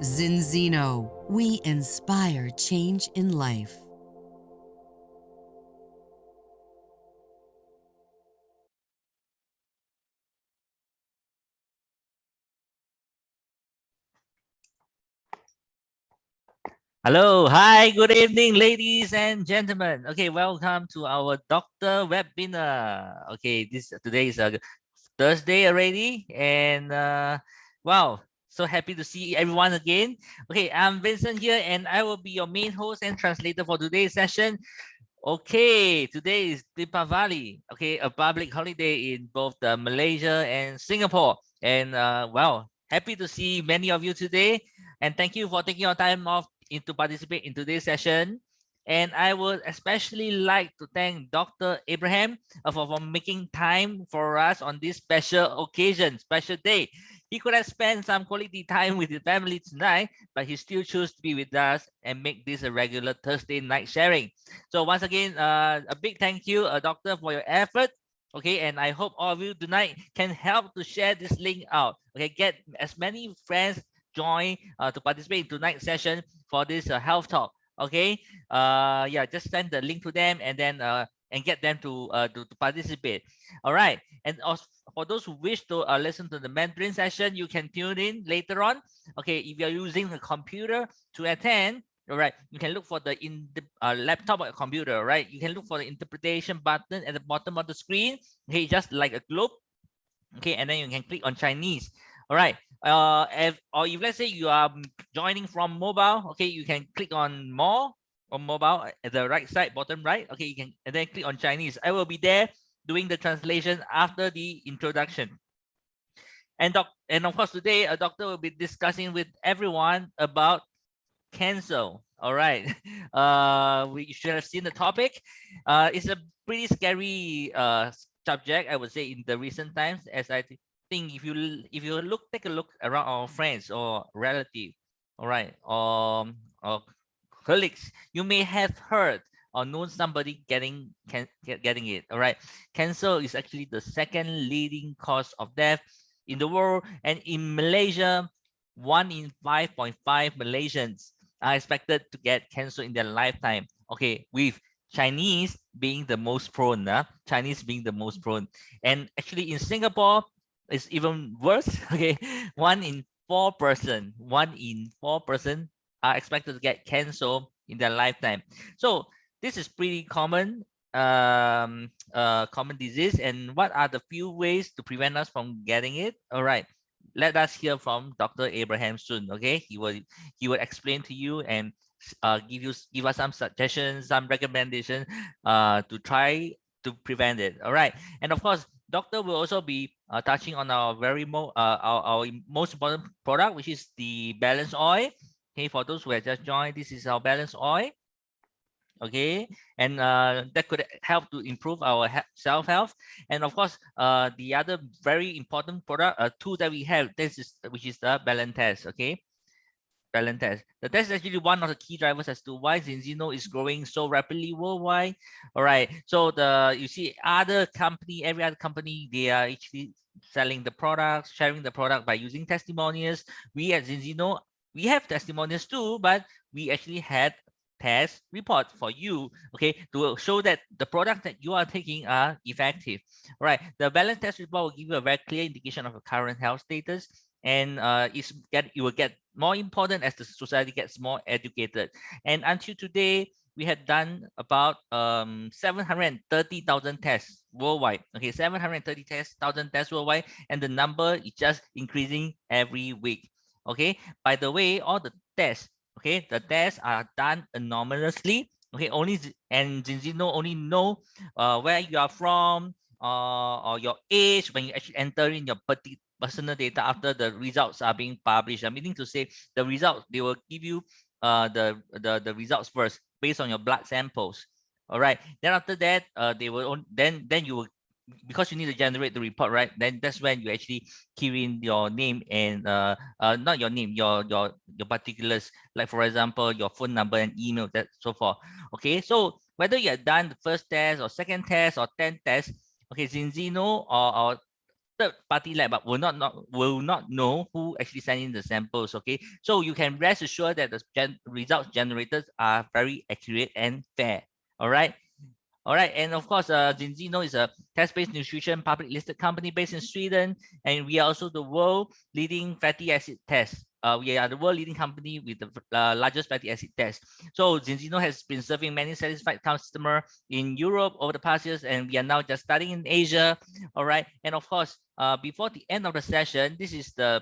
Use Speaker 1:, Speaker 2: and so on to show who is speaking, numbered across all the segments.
Speaker 1: Zinzino, we inspire change in life.
Speaker 2: Hello, hi, good evening, ladies and gentlemen. Okay, welcome to our doctor webinar. Okay, today is a Thursday already, and wow, so happy to see everyone again. Okay, I'm Vincent here, and I will be your main host and translator for today's session. Okay, today is Deepavali. Okay, a public holiday in both Malaysia and Singapore, and wow, happy to see many of you today, and thank you for taking your time off to participate in today's session. And I would especially like to thank Dr. Abraham for making time for us on this special occasion, special day. He could have spent some quality time with his family tonight, but he still chose to be with us and make this a regular Thursday night sharing. So once again, a big thank you, Doctor, for your effort. Okay, and I hope all of you tonight can help to share this link out. Okay, get as many friends join to participate in tonight's session for this health talk. Okay, yeah, just send the link to them and get them to participate. All right, and also for those who wish to listen to the Mandarin session, you can tune in later on. Okay, if you're using a computer to attend, all right, you can look for the laptop or computer, right? You can look for the interpretation button at the bottom of the screen. Okay, just like a globe. Okay, and then you can click on Chinese. All right. If let's say you are joining from mobile, okay, you can click on more on mobile at the right side, bottom right. Okay, you can and then click on Chinese. I will be there doing the translation after the introduction. And of course today a doctor will be discussing with everyone about cancel. All right. We should have seen the topic. It's a pretty scary subject, I would say, in the recent times. As think, if you take a look around our friends or relative, all right, or colleagues, you may have heard or known somebody getting it. All right. Cancer is actually the second leading cause of death in the world, and in Malaysia, 1 in 5.5 Malaysians are expected to get cancer in their lifetime. Okay, with Chinese being the most prone, Chinese being the most prone. And actually in Singapore, it's even worse. Okay, 1 in 4 person are expected to get cancer in their lifetime. So this is pretty common disease. And what are the few ways to prevent us from getting it? All right, let us hear from Dr. Abraham soon. Okay, he will explain to you and give us some suggestions, some recommendations to try to prevent it. All right, and of course, doctor will also be touching on our most important product, which is the balance oil. Okay, for those who have just joined, this is our balance oil. Okay, and that could help to improve our self-health. And of course, the other very important product tool that we have, which is the balance test. Okay, balance test. The test is actually one of the key drivers as to why Zinzino is growing so rapidly worldwide. All right, so you see every other company, they are actually selling the products, sharing the product by using testimonials. We at Zinzino, we have testimonials too, but we actually had test report for you, okay, to show that the product that you are taking are effective. All right, the balance test report will give you a very clear indication of your current health status, and it will get more important as the society gets more educated. And until today, we had done about 730,000 tests worldwide. Okay, 730,000 tests worldwide, and the number is just increasing every week. Okay, by the way, all the tests, okay, the tests are done anonymously. Okay, and Zinzino only know where you are from, or your age when you actually enter in your personal data after the results are being published. Meaning to say, the results, they will give you the results first based on your blood samples. All right, then after that, they will then you will, because you need to generate the report, right? Then that's when you actually key in your name and not your name, your particulars, like for example your phone number and email, that so forth. Okay, so whether you have done the first test or second test or 10 tests, okay, Zinzino or third-party lab, but will not know who actually sent in the samples. Okay, so you can rest assured that the results generated are very accurate and fair. All right. All right, and of course, Zinzino is a test-based nutrition public listed company based in Sweden, and we are also the world leading fatty acid test. We are the world leading company with the largest fatty acid test. So Zinzino has been serving many satisfied customers in Europe over the past years, and we are now just starting in Asia. All right, and of course, before the end of the session, this is the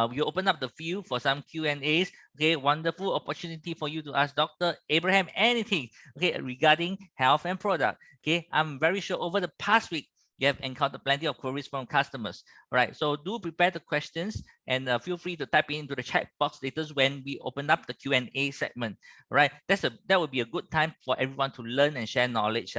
Speaker 2: we open up the field for some Q&As. Okay, wonderful opportunity for you to ask Dr. Abraham anything, okay, regarding health and product. Okay, I'm very sure over the past week you have encountered plenty of queries from customers. All right, so do prepare the questions and feel free to type into the chat box later when we open up the Q&A segment. All right, that would be a good time for everyone to learn and share knowledge.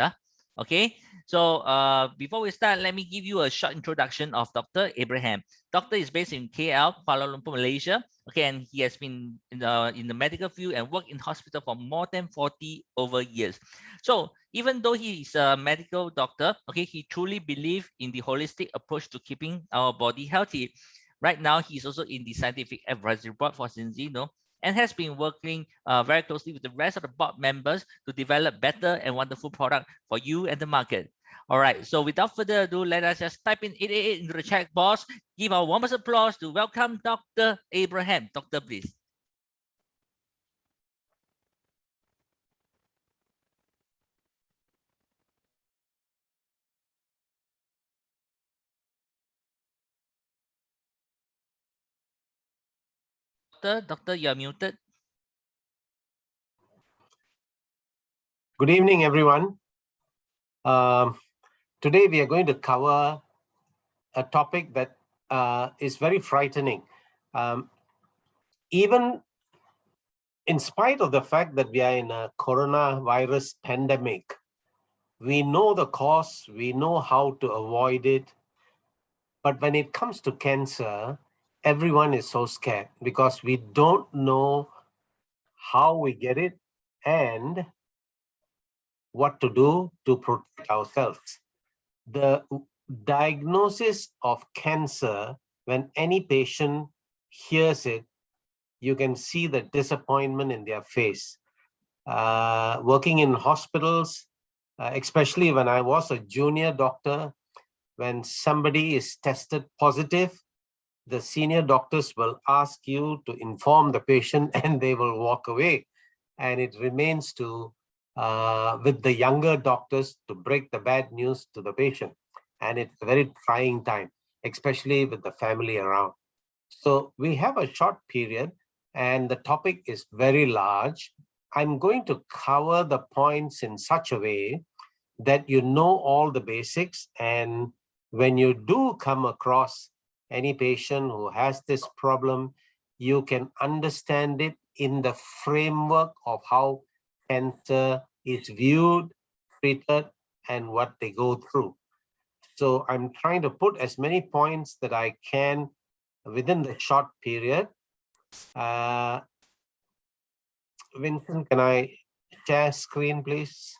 Speaker 2: Okay, so before we start, let me give you a short introduction of Dr. Abraham. Doctor is based in KL, Kuala Lumpur, Malaysia. Okay, and he has been in the medical field and worked in hospital for more than 40 over years. So even though he is a medical doctor, okay, he truly believes in the holistic approach to keeping our body healthy. Right now, he is also in the scientific advisory board for Zinzino and has been working very closely with the rest of the board members to develop better and wonderful product for you and the market. All right, so without further ado, let us just type in 888 into the chat box. Give our warmest applause to welcome Dr. Abraham. Doctor, please. Doctor, you're muted.
Speaker 3: Good evening, everyone. Today we are going to cover a topic that is very frightening. Even in spite of the fact that we are in a coronavirus pandemic, we know the cause, we know how to avoid it. But when it comes to cancer, everyone is so scared because we don't know how we get it and what to do to protect ourselves. The diagnosis of cancer, when any patient hears it, you can see the disappointment in their face. Working in hospitals, especially when I was a junior doctor, when somebody is tested positive, the senior doctors will ask you to inform the patient and they will walk away. And it remains to with the younger doctors to break the bad news to the patient. And it's a very trying time, especially with the family around. So we have a short period and the topic is very large. I'm going to cover the points in such a way that you know all the basics. And when you do come across any patient who has this problem, you can understand it in the framework of how cancer is viewed, treated, and what they go through. So I'm trying to put as many points that I can within the short period. Vincent, can I share screen, please?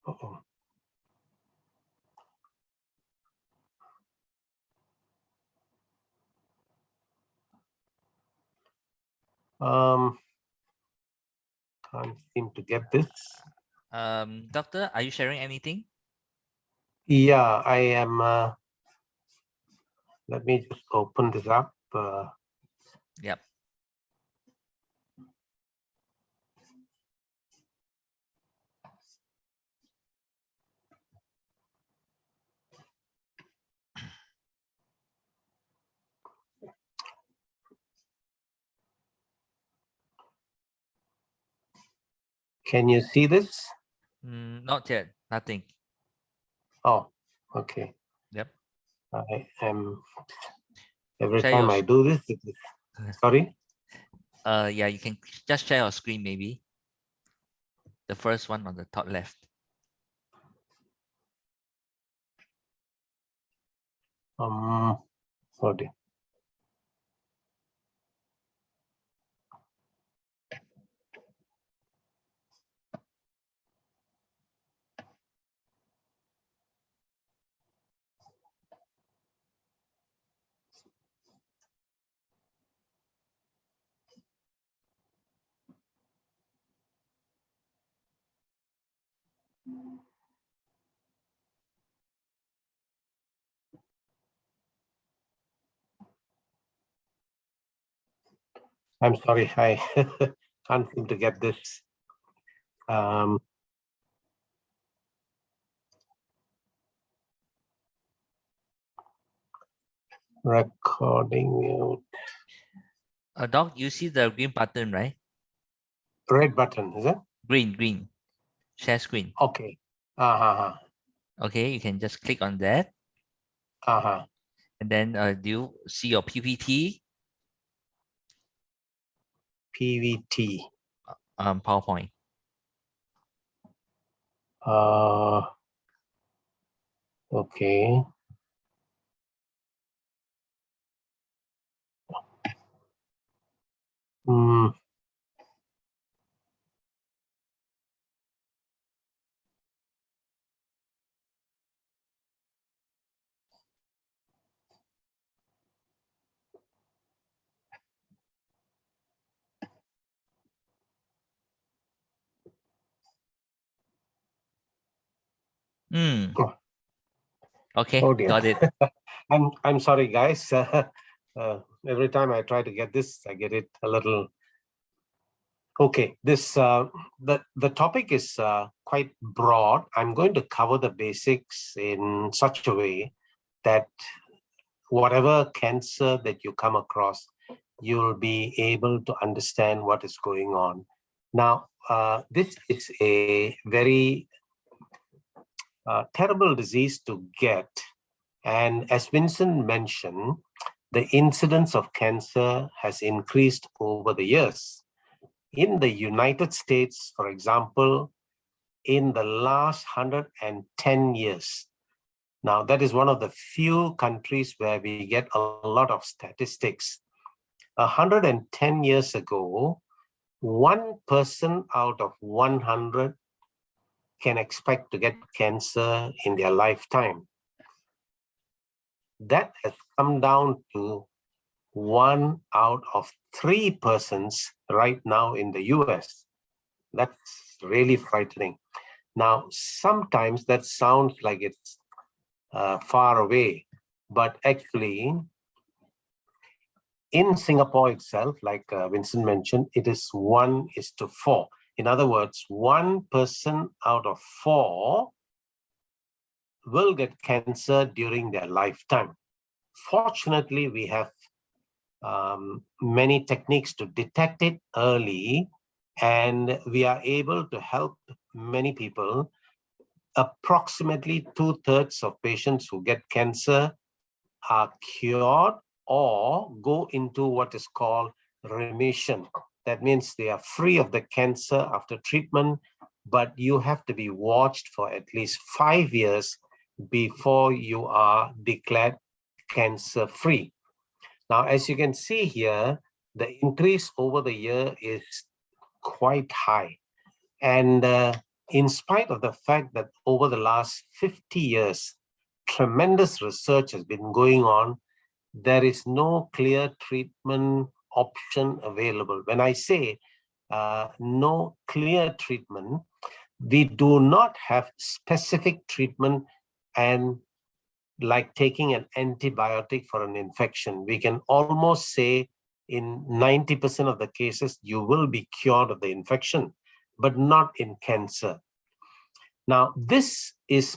Speaker 3: Uh-oh. Can't seem to get this.
Speaker 2: Doctor, are you sharing anything?
Speaker 3: Yeah, I am. Let me just open this up.
Speaker 2: Yep.
Speaker 3: Can you see this?
Speaker 2: Not yet. Nothing.
Speaker 3: Oh, okay.
Speaker 2: Yep.
Speaker 3: I am. Every
Speaker 2: Share
Speaker 3: time
Speaker 2: your
Speaker 3: I do this, it is. Sorry.
Speaker 2: Yeah, you can just share your screen maybe. The first one on the top left.
Speaker 3: Sorry. I'm sorry, I can't seem to get this. Recording mute.
Speaker 2: Doc, you see the green button, right?
Speaker 3: Red button, is it?
Speaker 2: Green. Share screen.
Speaker 3: Okay.
Speaker 2: Okay, you can just click on that. And then do you see your PPT?
Speaker 3: PVT.
Speaker 2: PowerPoint.
Speaker 3: Okay.
Speaker 2: Okay,
Speaker 3: Oh dear.
Speaker 2: got it.
Speaker 3: I'm sorry, guys. Every time I try to get this, I get it a little. Okay, this the topic is quite broad. I'm going to cover the basics in such a way that whatever cancer that you come across, you'll be able to understand what is going on. Now, this is a very terrible disease to get. And as Vincent mentioned, the incidence of cancer has increased over the years. In the United States, for example, in the last 110 years, now that is one of the few countries where we get a lot of statistics. 110 years ago, 1 person out of 100 can expect to get cancer in their lifetime. That has come down to 1 out of 3 persons right now in the US. That's really frightening. Now, sometimes that sounds like it's far away, but actually, in Singapore itself, like Vincent mentioned, it is 1:4. In other words, 1 person out of 4 will get cancer during their lifetime. Fortunately, we have many techniques to detect it early, and we are able to help many people. Approximately 2/3 of patients who get cancer are cured or go into what is called remission. That means they are free of the cancer after treatment, but you have to be watched for at least 5 years before you are declared cancer-free. Now, as you can see here, the increase over the year is quite high. And in spite of the fact that over the last 50 years, tremendous research has been going on, there is no clear treatment option available. When I say no clear treatment, we do not have specific treatment and like taking an antibiotic for an infection. We can almost say in 90% of the cases, you will be cured of the infection, but not in cancer. Now, this is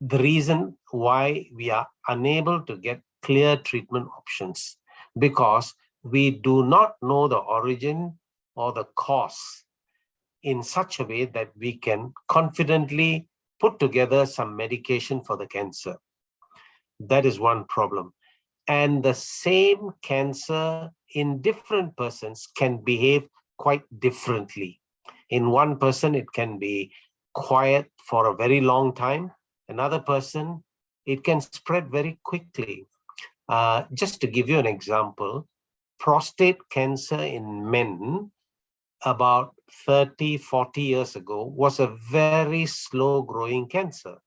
Speaker 3: the reason why we are unable to get clear treatment options, because we do not know the origin or the cause in such a way that we can confidently put together some medication for the cancer. That is one problem. And the same cancer in different persons can behave quite differently. In one person, it can be quiet for a very long time. Another person, it can spread very quickly. Just to give you an example, prostate cancer in men about 30, 40 years ago was a very slow growing cancer.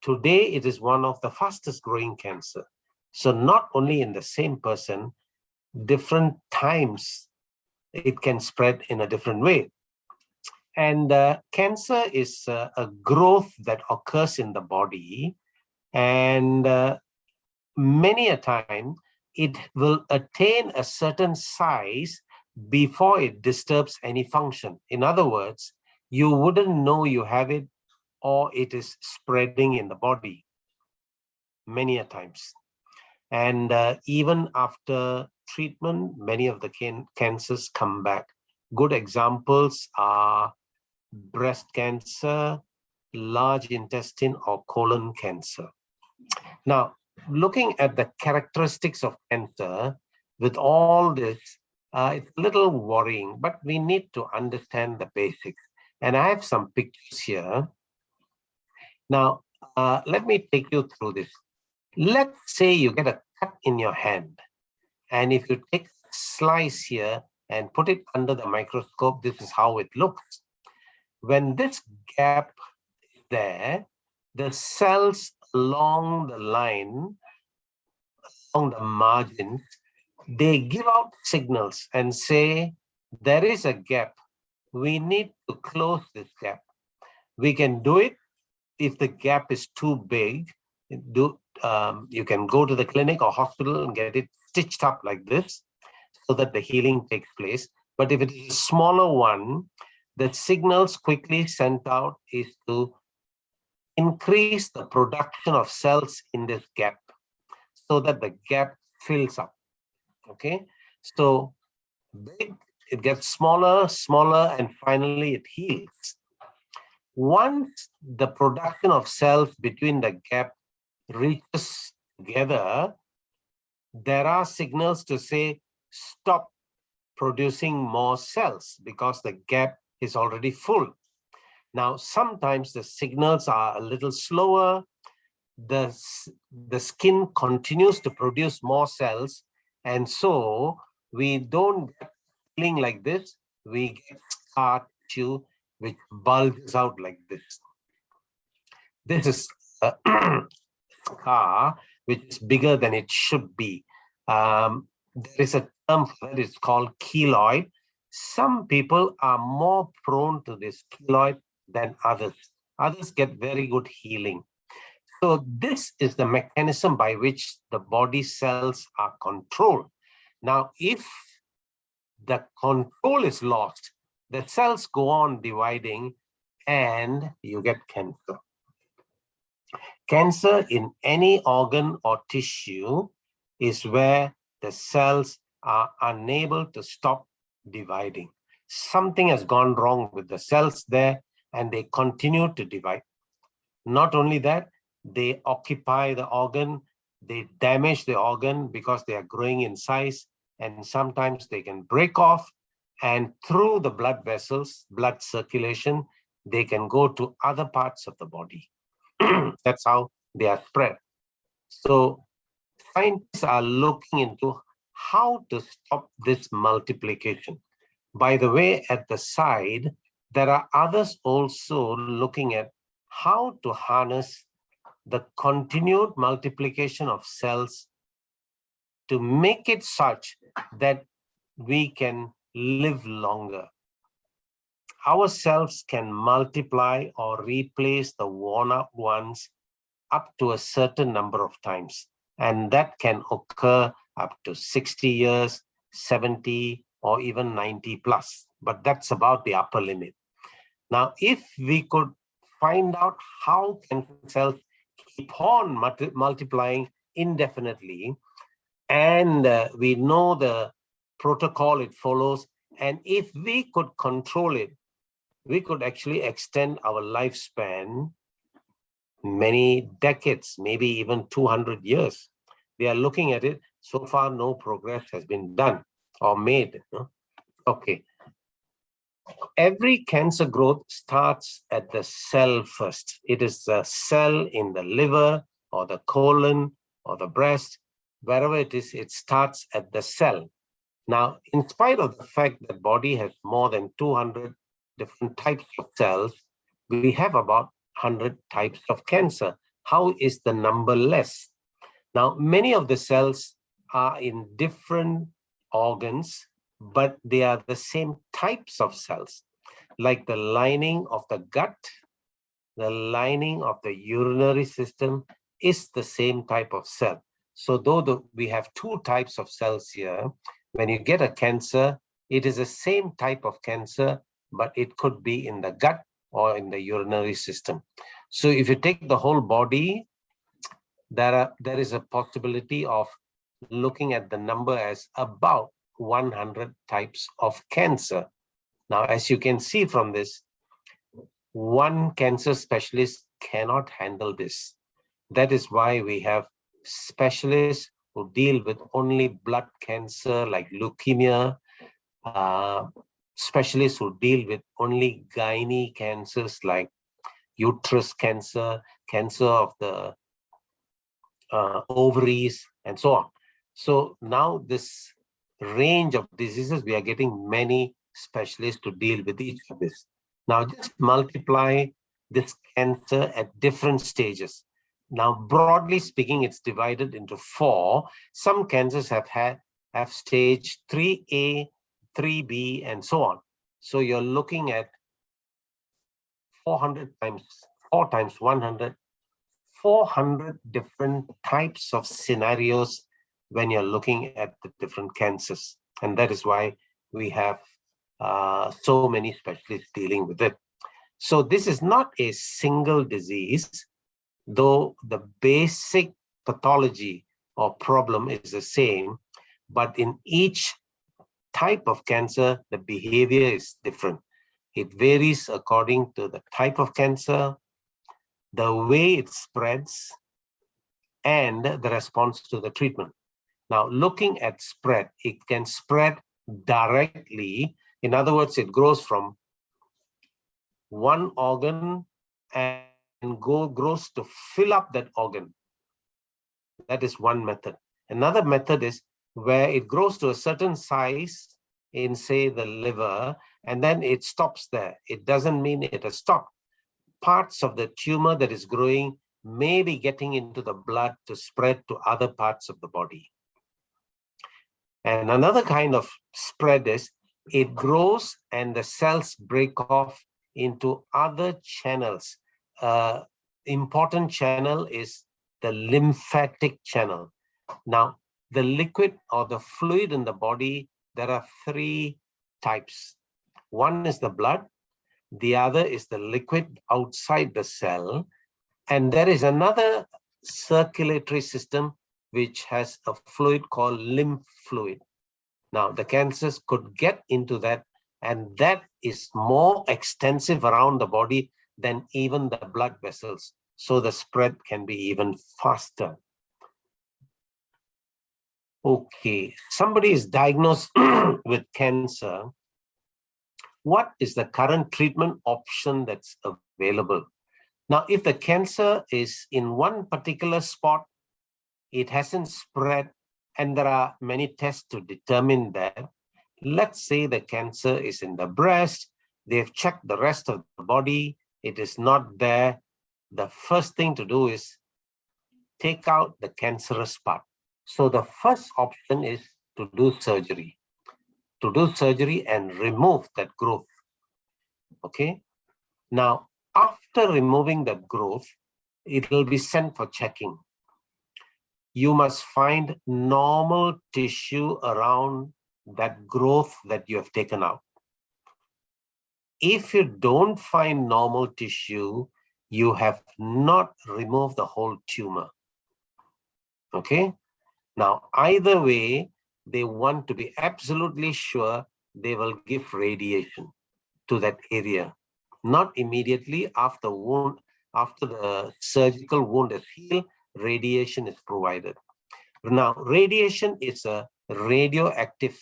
Speaker 3: Today, it is one of the fastest growing cancer. So not only in the same person, different times, it can spread in a different way. And cancer is a growth that occurs in the body, and many a time it will attain a certain size before it disturbs any function. In other words, you wouldn't know you have it, or it is spreading in the body many a times. And even after treatment, many of the cancers come back. Good examples are breast cancer, large intestine, or colon cancer. Now, looking at the characteristics of cancer, with all this, it's a little worrying, but we need to understand the basics. And I have some pictures here. Now, let me take you through this. Let's say you get a cut in your hand, and if you take a slice here and put it under the microscope, this is how it looks. When this gap is there, the cells along the line, along the margins, they give out signals and say, there is a gap. We need to close this gap. We can do it if the gap is too big. You can go to the clinic or hospital and get it stitched up like this so that the healing takes place. But if it is a smaller one, the signals quickly sent out is to increase the production of cells in this gap so that the gap fills up. Okay, so big, it gets smaller, smaller, and finally it heals. Once the production of cells between the gap reaches together, there are signals to say, stop producing more cells because the gap is already full. Now, sometimes the signals are a little slower. The skin continues to produce more cells, and so we don't get feeling like this. We get scar tissue which bulges out like this. This is a scar which is bigger than it should be. There is a term for it, it's called keloid. Some people are more prone to this keloid than others. Others get very good healing. So this is the mechanism by which the body cells are controlled. Now, if the control is lost, the cells go on dividing and you get cancer. Cancer in any organ or tissue is where the cells are unable to stop dividing. Something has gone wrong with the cells there and they continue to divide. Not only that, they occupy the organ, they damage the organ because they are growing in size, and sometimes they can break off, and through the blood vessels, blood circulation, they can go to other parts of the body. That's how they are spread. So scientists are looking into how to stop this multiplication. By the way, at the side, there are others also looking at how to harness the continued multiplication of cells to make it such that we can live longer. Our cells can multiply or replace the worn out ones up to a certain number of times. And that can occur up to 60 years, 70, or even 90 plus. But that's about the upper limit. Now, if we could find out how cancer cells keep on multiplying indefinitely, and we know the protocol it follows, and if we could control it, we could actually extend our lifespan many decades, maybe even 200 years. We are looking at it. So far, no progress has been done or made. Okay. every cancer growth starts at the cell first. It is a cell in the liver or the colon or the breast, wherever it is, it starts at the cell. Now, in spite of the fact that body has more than 200 different types of cells, we have about 100 types of cancer. How is the number less? Now, many of the cells are in different organs, but they are the same types of cells, like the lining of the gut, the lining of the urinary system is the same type of cell. So though we have two types of cells here, when you get a cancer, it is the same type of cancer, but it could be in the gut or in the urinary system. So if you take the whole body, there is a possibility of looking at the number as about 100 types of cancer. Now, as you can see from this, one cancer specialist cannot handle this. That is why we have specialists who deal with only blood cancer like leukemia, specialists who deal with only gynae cancers like uterus cancer, cancer of the ovaries, and so on. So now this range of diseases, we are getting many specialists to deal with each of this. Now just multiply this cancer at different stages. Now, broadly speaking, it's divided into 4. Some cancers have stage 3A, 3B, and so on. So you're looking at 400 times 4 times 100, 400 different types of scenarios when you're looking at the different cancers. And that is why we have so many specialists dealing with it. So this is not a single disease, though the basic pathology or problem is the same, but in each type of cancer, the behavior is different. It varies according to the type of cancer, the way it spreads, and the response to the treatment. Now, looking at spread, it can spread directly. In other words, it grows from one organ and grows to fill up that organ. That is one method. Another method is where it grows to a certain size in, say, the liver, and then it stops there. It doesn't mean it has stopped. Parts of the tumor that is growing may be getting into the blood to spread to other parts of the body. And another kind of spread is it grows and the cells break off into other channels. Important channel is the lymphatic channel. Now, the liquid or the fluid in the body, there are 3 types. One is the blood, the other is the liquid outside the cell, and there is another circulatory system which has a fluid called lymph fluid. Now, the cancers could get into that, and that is more extensive around the body than even the blood vessels. So the spread can be even faster. Okay, somebody is diagnosed with cancer. What is the current treatment option that's available? Now, if the cancer is in one particular spot, it hasn't spread, and there are many tests to determine that. Let's say the cancer is in the breast, they've checked the rest of the body, it is not there. The first thing to do is take out the cancerous part. So the first option is to do surgery. To do surgery and remove that growth. Okay. Now, after removing that growth, it will be sent for checking. You must find normal tissue around that growth that you have taken out. If you don't find normal tissue, you have not removed the whole tumor. Okay. Now, either way, they want to be absolutely sure they will give radiation to that area. Not immediately after the surgical wound is healed, radiation is provided. Now, radiation is a radioactive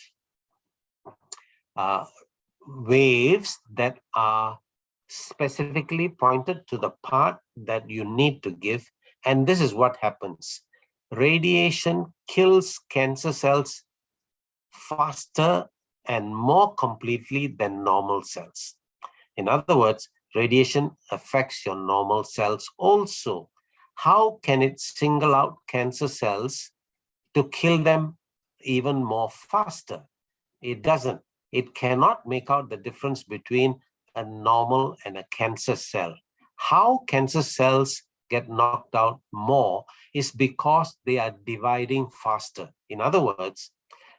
Speaker 3: waves that are specifically pointed to the part that you need to give. And this is what happens. Radiation kills cancer cells faster and more completely than normal cells. In other words, radiation affects your normal cells also. How can it single out cancer cells to kill them even more faster? It doesn't. It cannot make out the difference between a normal and a cancer cell. How cancer cells get knocked out more is because they are dividing faster. In other words,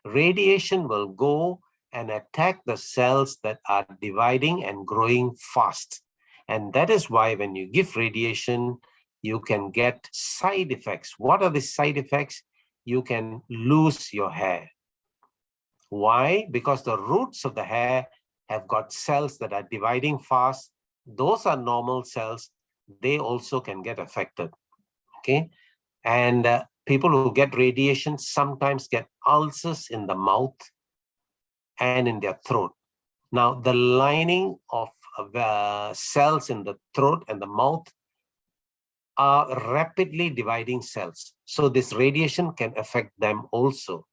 Speaker 3: radiation will go and attack the cells that are dividing and growing fast. And that is why when you give radiation, you can get side effects. What are the side effects? You can lose your hair. Why? Because the roots of the hair have got cells that are dividing fast. Those are normal cells. They also can get affected. Okay. And people who get radiation sometimes get ulcers in the mouth and in their throat. Now, the lining of cells in the throat and the mouth are rapidly dividing cells. So this radiation can affect them also.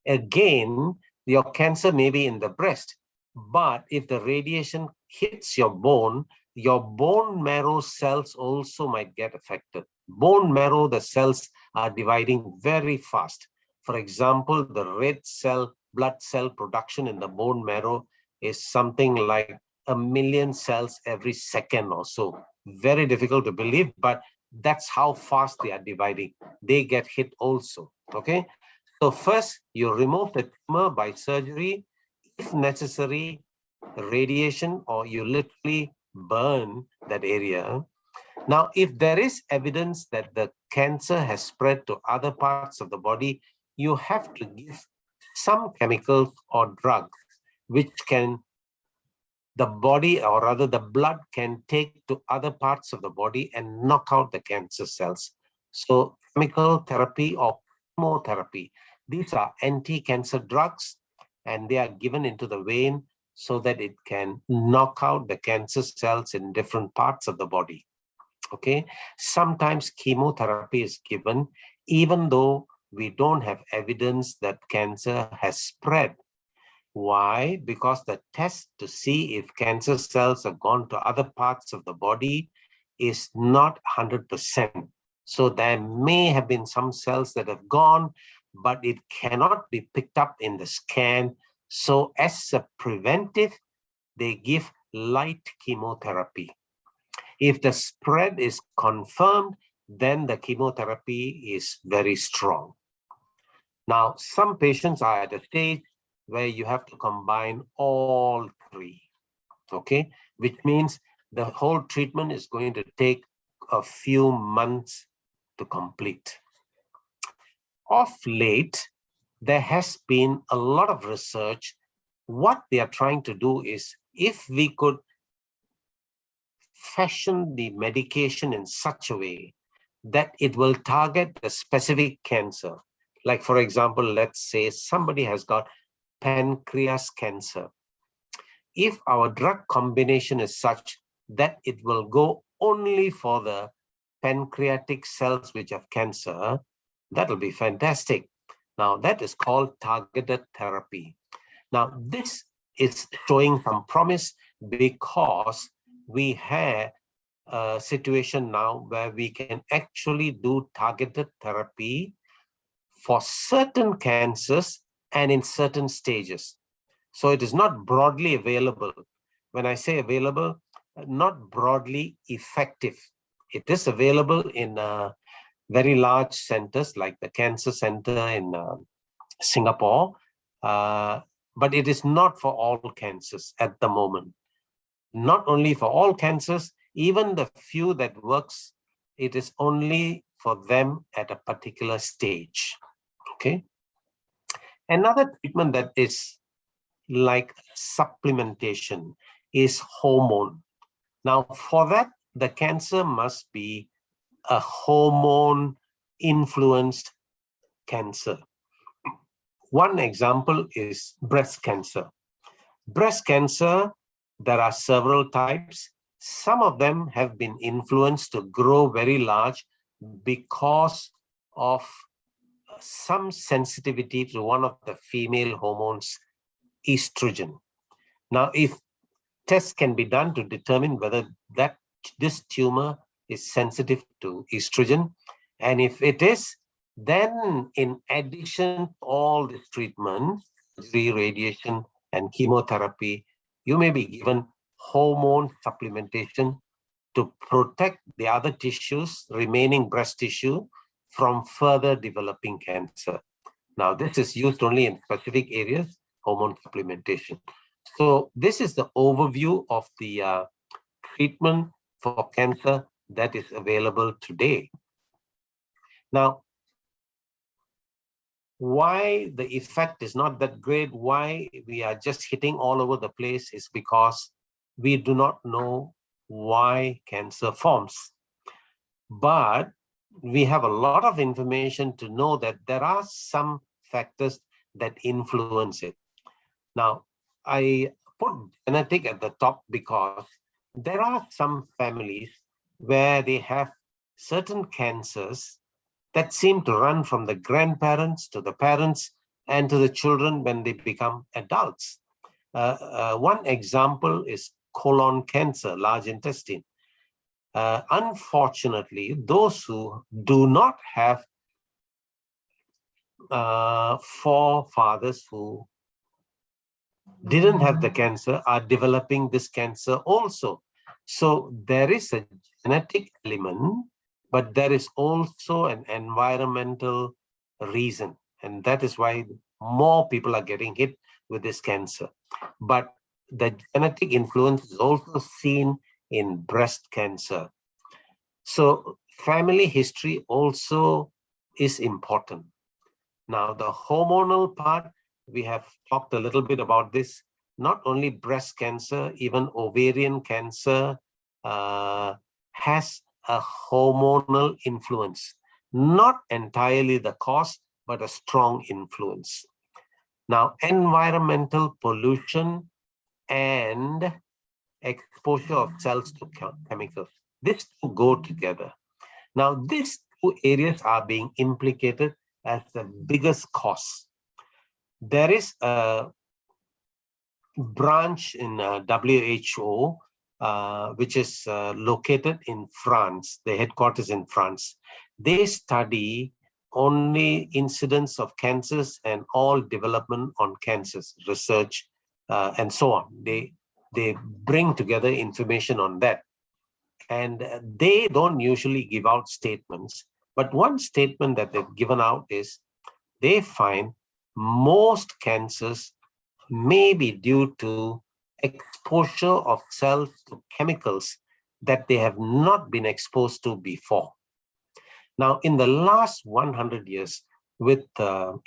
Speaker 3: Again, your cancer may be in the breast, but if the radiation hits your bone marrow cells also might get affected. Bone marrow, the cells are dividing very fast. For example, the red cell, blood cell production in the bone marrow is something like 1 million cells every second or so. Very difficult to believe, but that's how fast they are dividing. They get hit also, okay? So first, you remove the tumor by surgery, if necessary, radiation, or you literally burn that area. Now, if there is evidence that the cancer has spread to other parts of the body, you have to give some chemicals or drugs which can, the body, or rather the blood can take to other parts of the body and knock out the cancer cells. So chemical therapy or chemotherapy, these are anti-cancer drugs, and they are given into the vein so that it can knock out the cancer cells in different parts of the body. Okay, sometimes chemotherapy is given even though we don't have evidence that cancer has spread. Why? Because the test to see if cancer cells have gone to other parts of the body is not 100%. So there may have been some cells that have gone, but it cannot be picked up in the scan. So as a preventive, they give light chemotherapy. If the spread is confirmed, then the chemotherapy is very strong. Now, some patients are at a stage where you have to combine all three, okay? Which means the whole treatment is going to take a few months to complete. Of late, there has been a lot of research. What they are trying to do is, if we could fashion the medication in such a way that it will target the specific cancer. Like, for example, let's say somebody has got pancreas cancer. If our drug combination is such that it will go only for the pancreatic cells which have cancer, that will be fantastic. Now, that is called targeted therapy. Now, this is showing some promise because we have a situation now where we can actually do targeted therapy for certain cancers and in certain stages. So it is not broadly available. When I say available, not broadly effective. It is available in very large centers like the Cancer Center in Singapore, but it is not for all cancers at the moment. Not only for all cancers, even the few that works, it is only for them at a particular stage, okay? Another treatment that is like supplementation is hormone. Now, for that, the cancer must be a hormone-influenced cancer. One example is breast cancer. Breast cancer, there are several types. Some of them have been influenced to grow very large because of some sensitivity to one of the female hormones, estrogen. Now, if tests can be done to determine whether this tumor is sensitive to estrogen, and if it is, then in addition to all these treatments, surgery, radiation, and chemotherapy, you may be given hormone supplementation to protect the other tissues, remaining breast tissue, from further developing cancer. Now, this is used only in specific areas, hormone supplementation. So this is the overview of the treatment for cancer that is available today. Now, why the effect is not that great, why we are just hitting all over the place, is because we do not know why cancer forms. But we have a lot of information to know that there are some factors that influence it. Now, I put genetic at the top because there are some families where they have certain cancers that seem to run from the grandparents to the parents and to the children when they become adults. One example is colon cancer, large intestine. Unfortunately, those who do not have forefathers who didn't have the cancer are developing this cancer also. So there is a genetic element, but there is also an environmental reason. And that is why more people are getting hit with this cancer. But the genetic influence is also seen in breast cancer. So family history also is important. Now, the hormonal part, we have talked a little bit about this. Not only breast cancer, even ovarian cancer has a hormonal influence. Not entirely the cause, but a strong influence. Now, environmental pollution and exposure of cells to chemicals. These two go together. Now, these two areas are being implicated as the biggest cause. There is a branch in WHO, which is located in France, the headquarters in France. They study only incidence of cancers and all development on cancers, research, and so on. They bring together information on that. And they don't usually give out statements. But one statement that they've given out is they find most cancers may be due to exposure of cells to chemicals that they have not been exposed to before. Now, in the last 100 years, with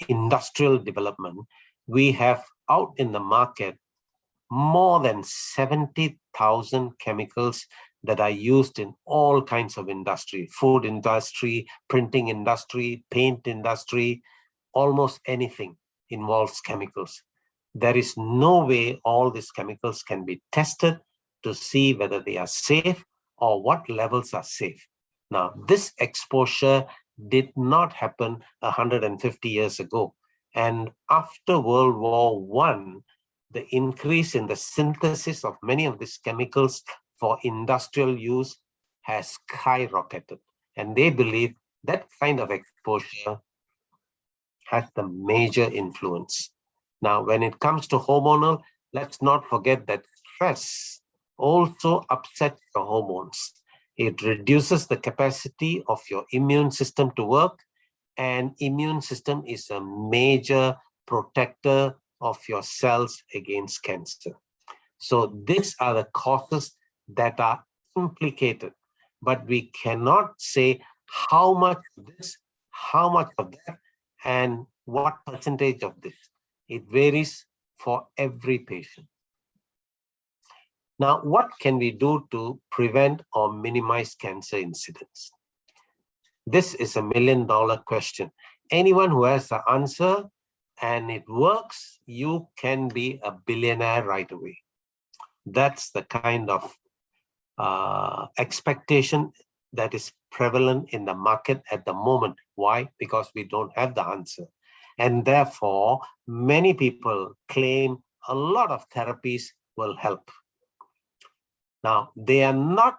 Speaker 3: industrial development, we have out in the market more than 70,000 chemicals that are used in all kinds of industry, food industry, printing industry, paint industry, almost anything involves chemicals. There is no way all these chemicals can be tested to see whether they are safe or what levels are safe. Now, this exposure did not happen 150 years ago. And after World War I, the increase in the synthesis of many of these chemicals for industrial use has skyrocketed. And they believe that kind of exposure has the major influence. Now, when it comes to hormonal, let's not forget that stress also upsets your hormones. It reduces the capacity of your immune system to work, and immune system is a major protector of your cells against cancer. So these are the causes that are implicated, but we cannot say how much of this, how much of that, and what percentage of this. It varies for every patient. Now, what can we do to prevent or minimize cancer incidence? This is $1 million question. Anyone who has the answer, and it works, you can be a billionaire right away. That's the kind of expectation that is prevalent in the market at the moment. Why? Because we don't have the answer. And therefore, many people claim a lot of therapies will help. Now, they are not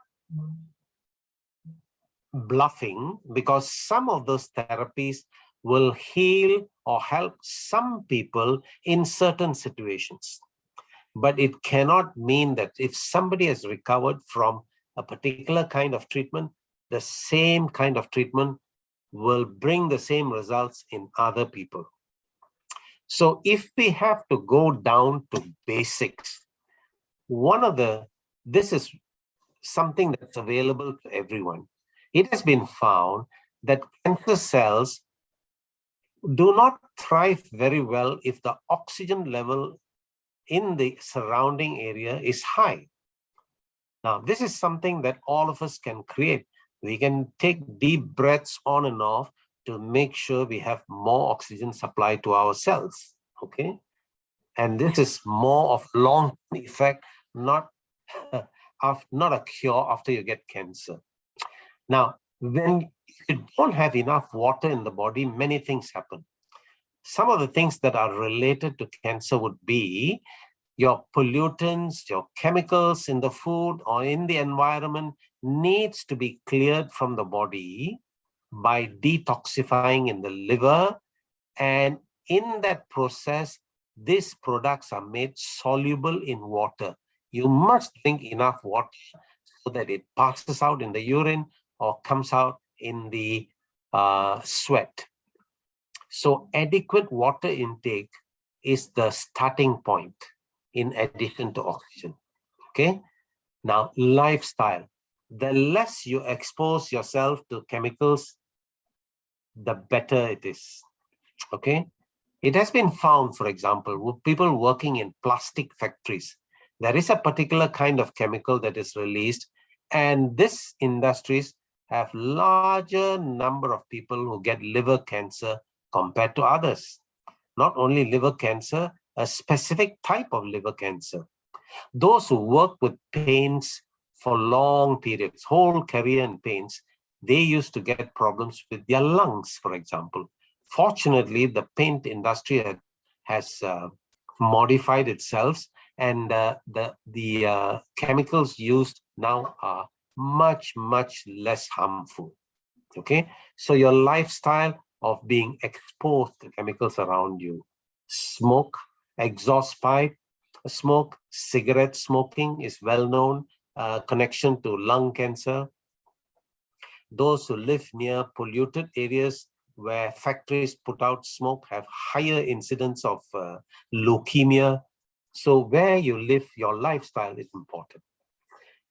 Speaker 3: bluffing, because some of those therapies will heal or help some people in certain situations. But it cannot mean that if somebody has recovered from a particular kind of treatment, the same kind of treatment will bring the same results in other people. So if we have to go down to basics, this is something that's available to everyone. It has been found that cancer cells do not thrive very well if the oxygen level in the surrounding area is high. Now, this is something that all of us can create. We can take deep breaths on and off to make sure we have more oxygen supply to our cells, okay? And this is more of long-term effect, not a cure after you get cancer. Now, when you don't have enough water in the body, many things happen. Some of the things that are related to cancer would be your pollutants, your chemicals in the food or in the environment needs to be cleared from the body by detoxifying in the liver. And in that process, these products are made soluble in water. You must drink enough water so that it passes out in the urine or comes out in the sweat. So adequate water intake is the starting point in addition to oxygen, okay? Now, lifestyle. The less you expose yourself to chemicals, the better it is, okay? It has been found, for example, with people working in plastic factories, there is a particular kind of chemical that is released, and these industries have larger number of people who get liver cancer compared to others. Not only liver cancer, a specific type of liver cancer. Those who work with paints for long periods, whole career in paints, they used to get problems with their lungs, for example. Fortunately, the paint industry has modified itself, and the chemicals used now are much, much less harmful. Okay, so your lifestyle of being exposed to chemicals around you, smoke, exhaust pipe smoke, cigarette smoking is well known connection to lung cancer. Those who live near polluted areas where factories put out smoke have higher incidence of leukemia. So where you live, your lifestyle is important.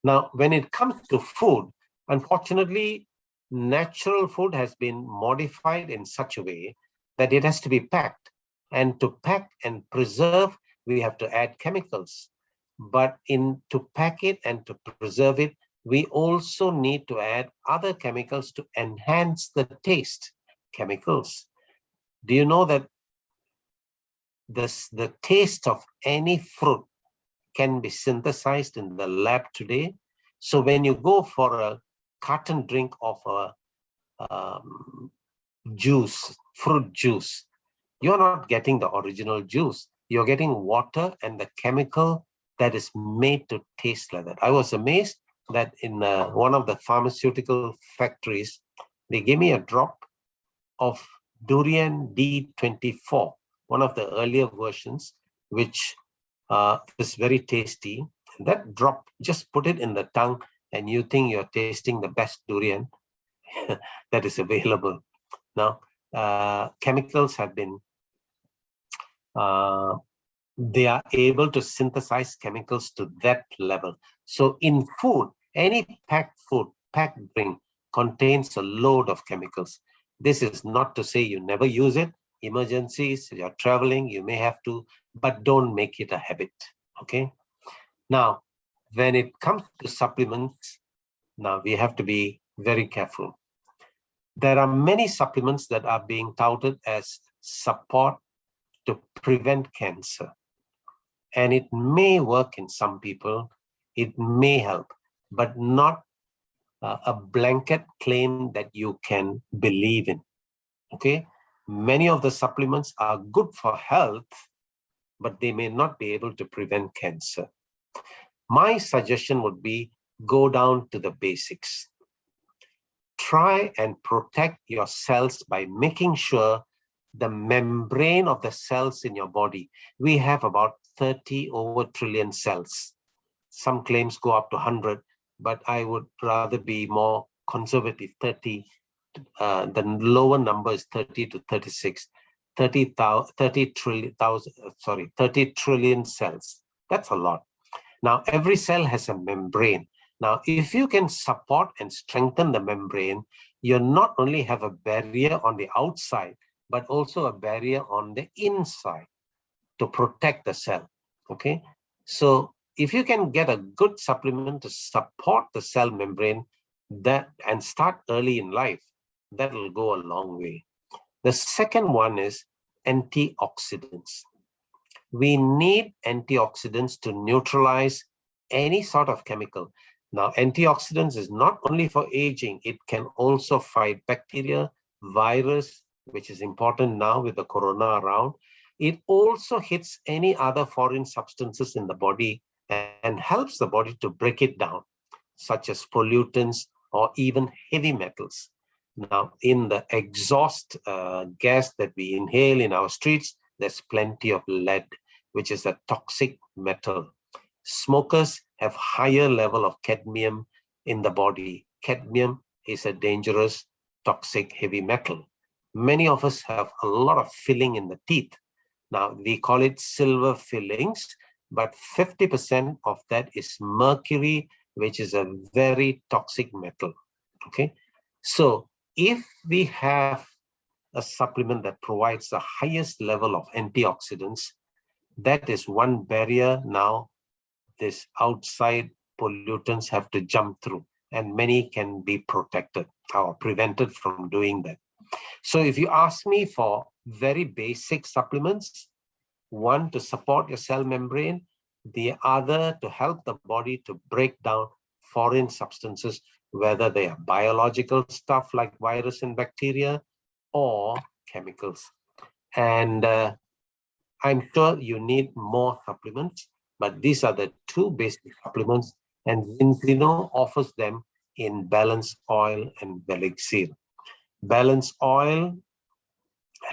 Speaker 3: Now, when it comes to food, unfortunately, natural food has been modified in such a way that it has to be packed. And to pack and preserve, we have to add chemicals. But to pack it and to preserve it, we also need to add other chemicals to enhance the taste. Chemicals. Do you know that the taste of any fruit can be synthesized in the lab today? So when you go for a carton drink of a juice, fruit juice, you're not getting the original juice. You're getting water and the chemical that is made to taste like that. I was amazed that in one of the pharmaceutical factories, they gave me a drop of durian D24, one of the earlier versions, which is very tasty. That drop, just put it in the tongue and you think you're tasting the best durian that is available. Now, chemicals have been, they are able to synthesize chemicals to that level. So in food, any packed food, packed drink contains a load of chemicals. This is not to say you never use it. Emergencies, you're traveling, you may have to, but don't make it a habit, okay? Now, when it comes to supplements, now we have to be very careful. There are many supplements that are being touted as support to prevent cancer. And it may work in some people, it may help, but not a blanket claim that you can believe in. Okay, many of the supplements are good for health, but they may not be able to prevent cancer. My suggestion would be go down to the basics. Try and protect your cells by making sure the membrane of the cells in your body. We have about 30 over trillion cells. Some claims go up to 100, but I would rather be more conservative, 30. The lower number is 30 to 36. 30 trillion cells. That's a lot. Now, every cell has a membrane. Now, if you can support and strengthen the membrane, you not only have a barrier on the outside, but also a barrier on the inside to protect the cell. Okay, so if you can get a good supplement to support the cell membrane and start early in life, that will go a long way. The second one is antioxidants. We need antioxidants to neutralize any sort of chemical. Now, antioxidants is not only for aging, it can also fight bacteria, virus, which is important now with the corona around. It also hits any other foreign substances in the body and helps the body to break it down, such as pollutants or even heavy metals. Now, in the exhaust gas that we inhale in our streets, there's plenty of lead, which is a toxic metal. Smokers have higher level of cadmium in the body. Cadmium is a dangerous, toxic, heavy metal. Many of us have a lot of filling in the teeth. Now, we call it silver fillings, but 50% of that is mercury, which is a very toxic metal. Okay, so if we have a supplement that provides the highest level of antioxidants, that is one barrier now this outside pollutants have to jump through, and many can be protected or prevented from doing that. So if you ask me for very basic supplements, one to support your cell membrane, the other to help the body to break down foreign substances, whether they are biological stuff like virus and bacteria or chemicals. And I'm sure you need more supplements, but these are the two basic supplements, and Zinzino offers them in Balance Oil and Velixir. Balance Oil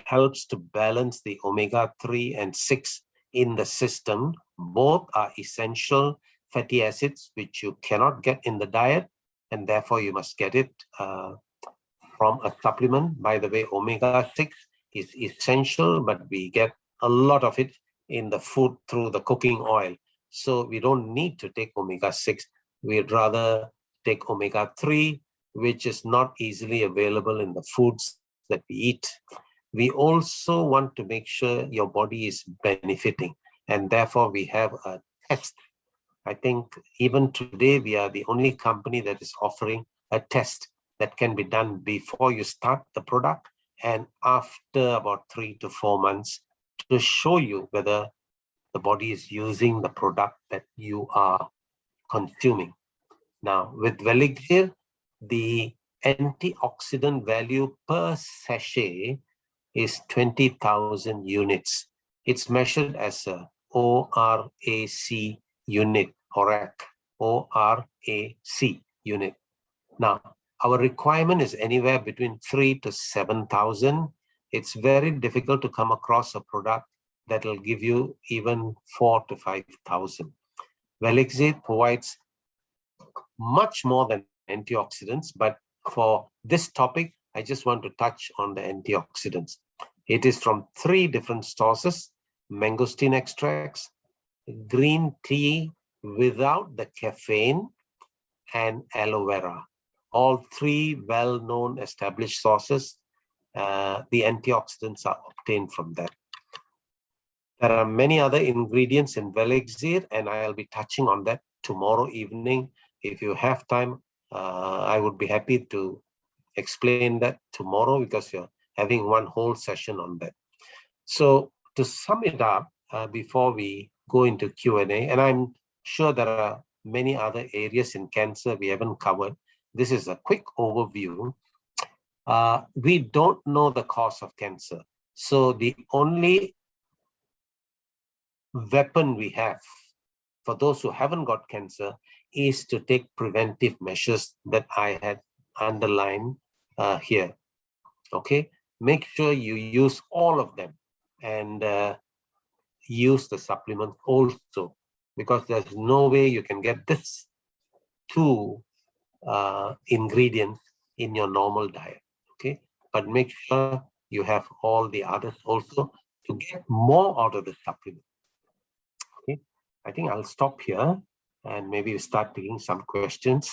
Speaker 3: helps to balance the omega-3 and 6 in the system. Both are essential fatty acids, which you cannot get in the diet, and therefore you must get it from a supplement. By the way, omega-6 is essential, but we get a lot of it in the food through the cooking oil. So we don't need to take omega-6. We'd rather take omega-3, which is not easily available in the foods that we eat. We also want to make sure your body is benefiting, and therefore we have a test. I think even today we are the only company that is offering a test that can be done before you start the product and after about 3 to 4 months to show you whether the body is using the product that you are consuming. Now, with Velixir, the antioxidant value per sachet is 20,000 units. It's measured as a ORAC unit, ORAC unit. Now, our requirement is anywhere between 3 to 7,000. It's very difficult to come across a product that will give you even 4 to 5,000. Velixir provides much more than antioxidants, but for this topic, I just want to touch on the antioxidants. It is from 3 different sources: mangosteen extracts, green tea without the caffeine, and aloe vera. All 3 well-known established sources. The antioxidants are obtained from that. There are many other ingredients in Velixir, and I'll be touching on that tomorrow evening. If you have time, I would be happy to explain that tomorrow because you're having one whole session on that. So to sum it up before we go into Q&A, and I'm sure there are many other areas in cancer we haven't covered. This is a quick overview. We don't know the cause of cancer. So the only weapon we have for those who haven't got cancer is to take preventive measures that I had underlined here. Okay, make sure you use all of them and use the supplements also, because there's no way you can get this two ingredients in your normal diet. Okay, but make sure you have all the others also to get more out of the supplement. Okay, I think I'll stop here and maybe we start taking some questions.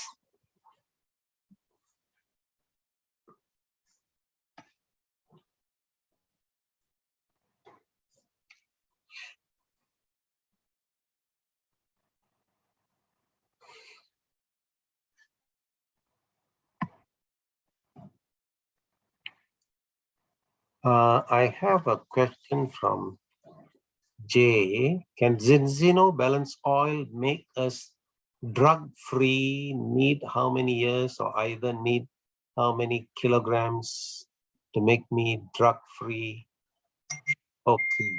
Speaker 3: I have a question from Jay. Can Zinzino balance oil make us drug-free? Need how many years, or either need how many kilograms to make me drug-free? Okay.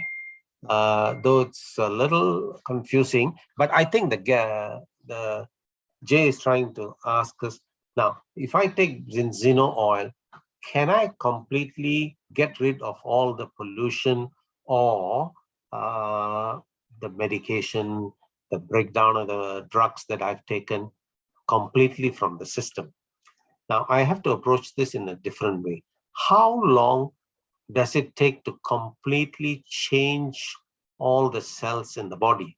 Speaker 3: Though it's a little confusing, but I think the Jay is trying to ask us, now, if I take Zinzino oil, can I completely get rid of all the pollution or the medication, the breakdown of the drugs that I've taken completely from the system? Now, I have to approach this in a different way. How long does it take to completely change all the cells in the body?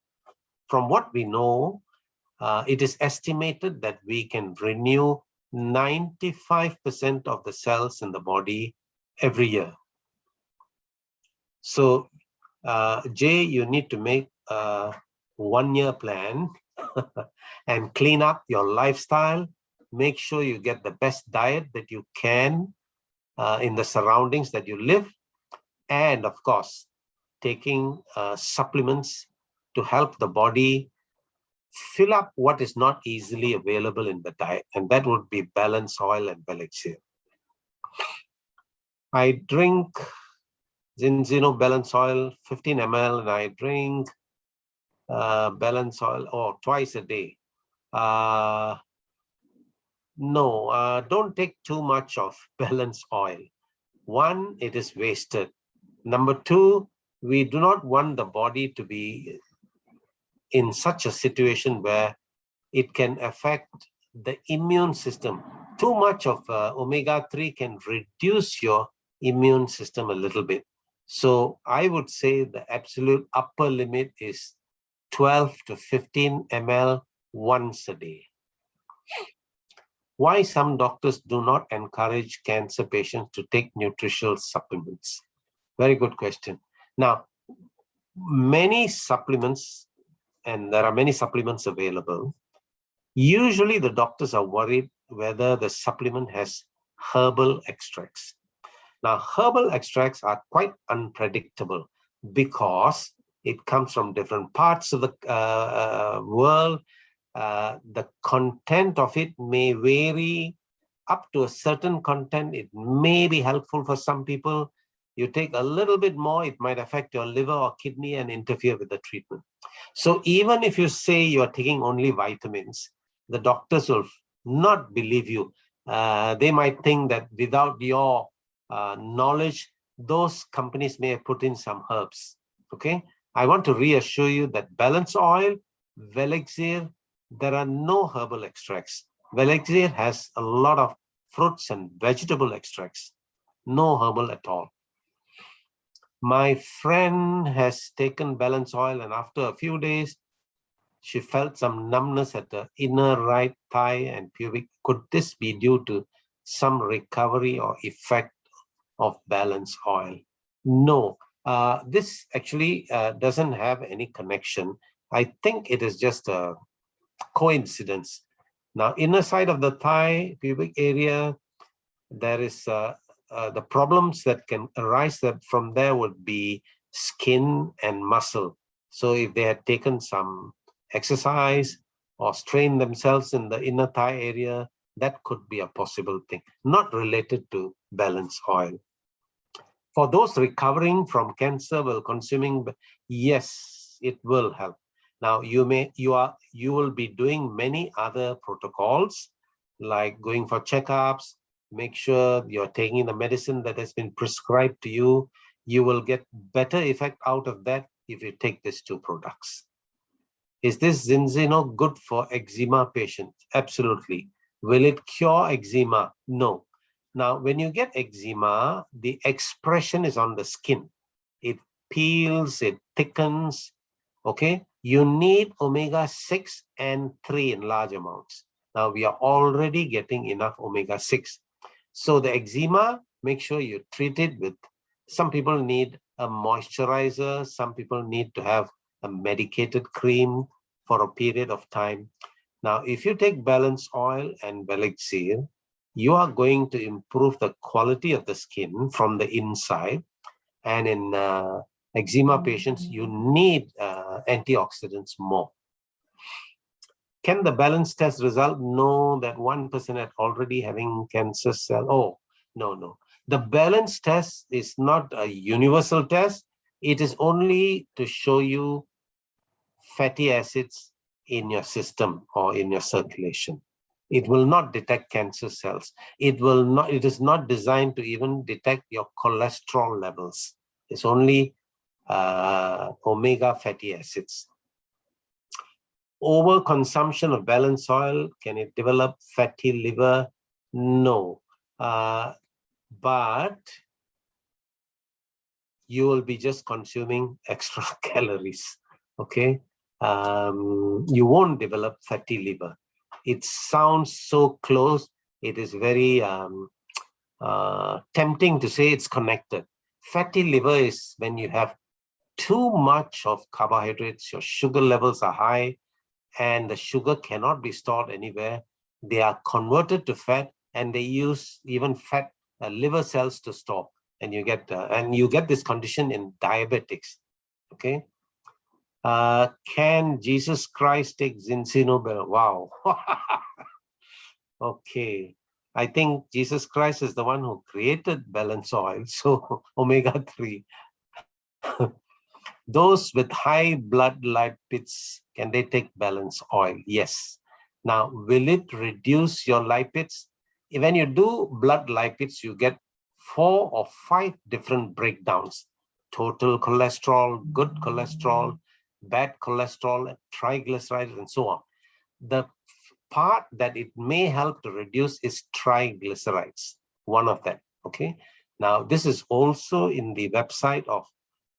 Speaker 3: From what we know, it is estimated that we can renew 95% of the cells in the body every year. So, Jay, you need to make a 1-year plan and clean up your lifestyle. Make sure you get the best diet that you can in the surroundings that you live. And of course, taking supplements to help the body fill up what is not easily available in the diet, and that would be balance oil and Elixir. I drink Zinzino balance oil 15 ml, and I drink balance oil twice a day. No, don't take too much of balance oil. One, it is wasted. Number two, we do not want the body to be in such a situation where it can affect the immune system. Too much of omega-3 can reduce your immune system a little bit. So I would say the absolute upper limit is 12 to 15 ml once a day. Why some doctors do not encourage cancer patients to take nutritional supplements? Very good question. Now, many supplements, and there are many supplements available, usually the doctors are worried whether the supplement has herbal extracts. Now, herbal extracts are quite unpredictable because it comes from different parts of the world. The content of it may vary up to a certain content. It may be helpful for some people. You take a little bit more, it might affect your liver or kidney and interfere with the treatment. So even if you say you are taking only vitamins, the doctors will not believe you. They might think that without your knowledge, those companies may have put in some herbs. Okay, I want to reassure you that balance oil, Elixir, there are no herbal extracts. Elixir has a lot of fruits and vegetable extracts, no herbal at all. My friend has taken balance oil, and after a few days, she felt some numbness at the inner right thigh and pubic. Could this be due to some recovery or effect of balance oil? No, this actually doesn't have any connection. I think it is just a coincidence. Now, inner side of the thigh, pubic area, there is the problems that can arise that from there would be skin and muscle. So if they had taken some exercise or strained themselves in the inner thigh area, that could be a possible thing, not related to balance oil. For those recovering from cancer while consuming, yes, it will help. Now you will be doing many other protocols like going for checkups, make sure you're taking the medicine that has been prescribed to you. You will get better effect out of that if you take these two products. Is this Zinzino good for eczema patients? Absolutely. Will it cure eczema? No. Now, when you get eczema, the expression is on the skin. It peels, it thickens, okay? You need omega-6 and 3 in large amounts. Now, we are already getting enough omega-6. So the eczema, make sure you treat it with, some people need a moisturizer, some people need to have a medicated cream for a period of time. Now, if you take balance oil and Belixir, you are going to improve the quality of the skin from the inside. And in eczema patients, you need antioxidants more. Can the balance test result know that one person is already having cancer cell? Oh, no. The balance test is not a universal test. It is only to show you fatty acids in your system or in your circulation. It will not detect cancer cells. It is not designed to even detect your cholesterol levels. It's only omega fatty acids. Overconsumption of balance oil, can it develop fatty liver? No. But you will be just consuming extra calories, okay? You won't develop fatty liver. It sounds so close. It is very tempting to say it's connected. Fatty liver is when you have too much of carbohydrates, your sugar levels are high, and the sugar cannot be stored anywhere. They are converted to fat, and they use even fat liver cells to store. And you get this condition in diabetics. Okay. Can Jesus Christ take Zinzino? Wow. Okay. I think Jesus Christ is the one who created balance oil. So omega-3. Those with high blood lipids, can they take balance oil? Yes. Now, will it reduce your lipids? When you do blood lipids, you get 4 or 5 different breakdowns: total cholesterol, good cholesterol, bad cholesterol, triglycerides, and so on. The part that it may help to reduce is triglycerides, one of them. Okay. Now, this is also in the website of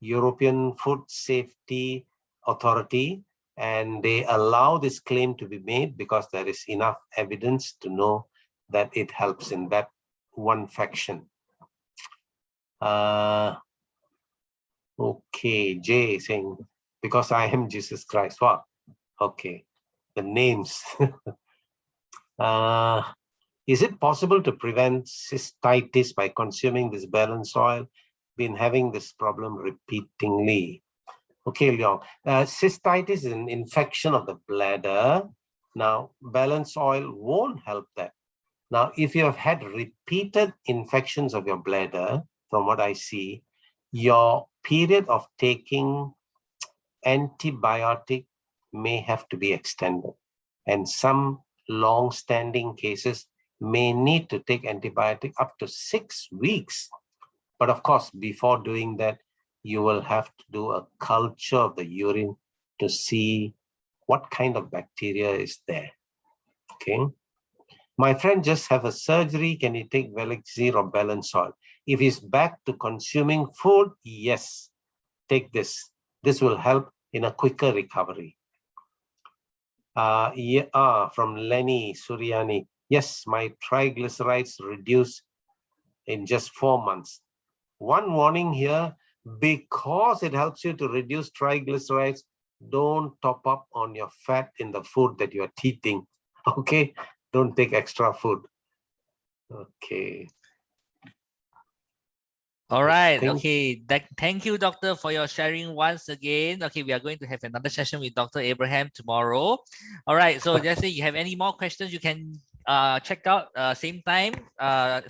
Speaker 3: European Food Safety Authority, and they allow this claim to be made because there is enough evidence to know that it helps in that one faction. Okay, Jay saying, because I am Jesus Christ. Wow. Okay, the names. Is it possible to prevent cystitis by consuming this balance oil? Been having this problem repeatedly. Okay, Leong. Cystitis is an infection of the bladder. Now, balance oil won't help that. Now, if you have had repeated infections of your bladder, from what I see, your period of taking antibiotic may have to be extended. And some long-standing cases may need to take antibiotic up to 6 weeks. But of course, before doing that, you will have to do a culture of the urine to see what kind of bacteria is there. Okay. My friend just have a surgery. Can he take Velixir or balance oil? If he's back to consuming food, yes, take this. This will help in a quicker recovery. From Lenny Suryani. Yes, my triglycerides reduced in just 4 months. One warning here, because it helps you to reduce triglycerides, don't top up on your fat in the food that you are eating. Okay, don't take extra food. Okay.
Speaker 2: All right.
Speaker 3: Thank
Speaker 2: Okay. Thank you, doctor, for your sharing once again. Okay, we are going to have another session with Dr. Abraham tomorrow. All right. So let's say you have any more questions, you can check out same time,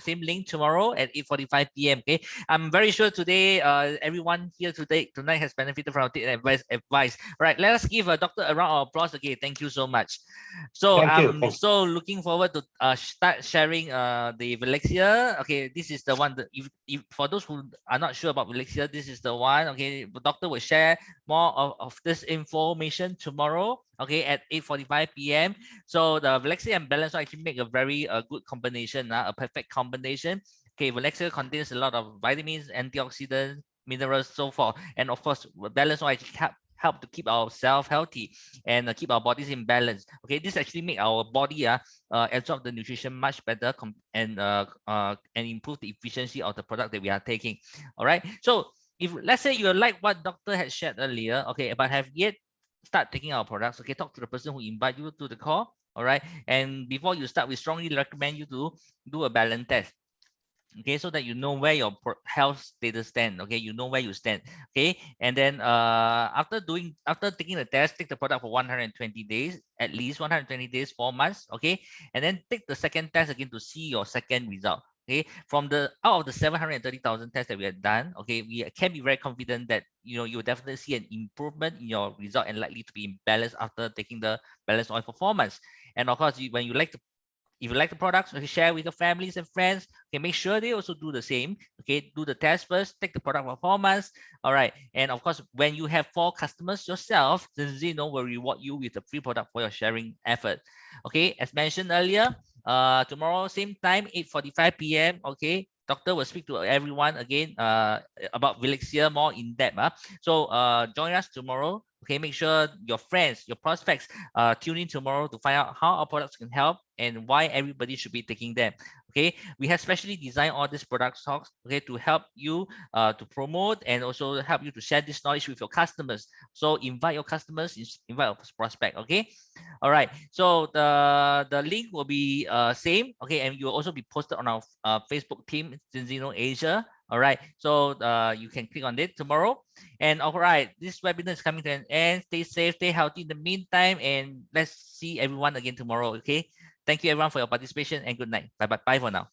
Speaker 2: same link tomorrow at 8:45 p.m. Okay. I'm very sure today everyone here tonight has benefited from our advice. All right. Let us give a doctor a round of applause. Okay. Thank you so much. So
Speaker 3: Thank you.
Speaker 2: I'm
Speaker 3: Thank
Speaker 2: so looking forward to start sharing the Valencia. Okay, this is the one that if for those who are not sure about Valencia, this is the one. Okay, the doctor will share more of this information tomorrow. Okay, at 8:45 p.m. So the Valencia and balance actually make a very good combination, a perfect combination. Okay, Valencia contains a lot of vitamins, antioxidants, minerals, so forth, and of course, balance actually help to keep ourselves healthy and keep our bodies in balance. Okay, this actually make our body absorb the nutrition much better and improve the efficiency of the product that we are taking. All right. So if let's say you like what doctor had shared earlier, okay, but have yet start taking our products, okay, talk to the person who invite you to the call. All right. And before you start, we strongly recommend you to do a balance test, okay, so that you know where your health status stand. Okay, you know where you stand. Okay, and then after taking the test, take the product for 120 days, at least 120 days, 4 months. Okay, and then take the second test again to see your second result. Okay, from the out of the 730,000 tests that we have done, okay, we can be very confident that you will definitely see an improvement in your result and likely to be in balance after taking the balance oil for 4 months. And of course, when you like to if you like the products, okay, share with your families and friends. Okay, make sure they also do the same. Okay, do the test first, take the product for 4 months. All right. And of course, when you have 4 customers yourself, Zeno will reward you with a free product for your sharing effort. Okay, as mentioned earlier, tomorrow, same time, 8:45 p.m. Okay, doctor will speak to everyone again about Vilexia more in depth. So join us tomorrow. Okay, make sure your friends, your prospects tune in tomorrow to find out how our products can help and why everybody should be taking them. Okay, we have specially designed all these product talks, okay, to help you to promote and also help you to share this knowledge with your customers. So invite your customers, invite your prospect. Okay, all right. So the link will be same. Okay, and you will also be posted on our Facebook team, Zinzino Asia. All right. So you can click on it tomorrow. And all right, this webinar is coming to an end. Stay safe, stay healthy in the meantime, and let's see everyone again tomorrow. Okay. Thank you everyone for your participation and good night. Bye bye. Bye for now.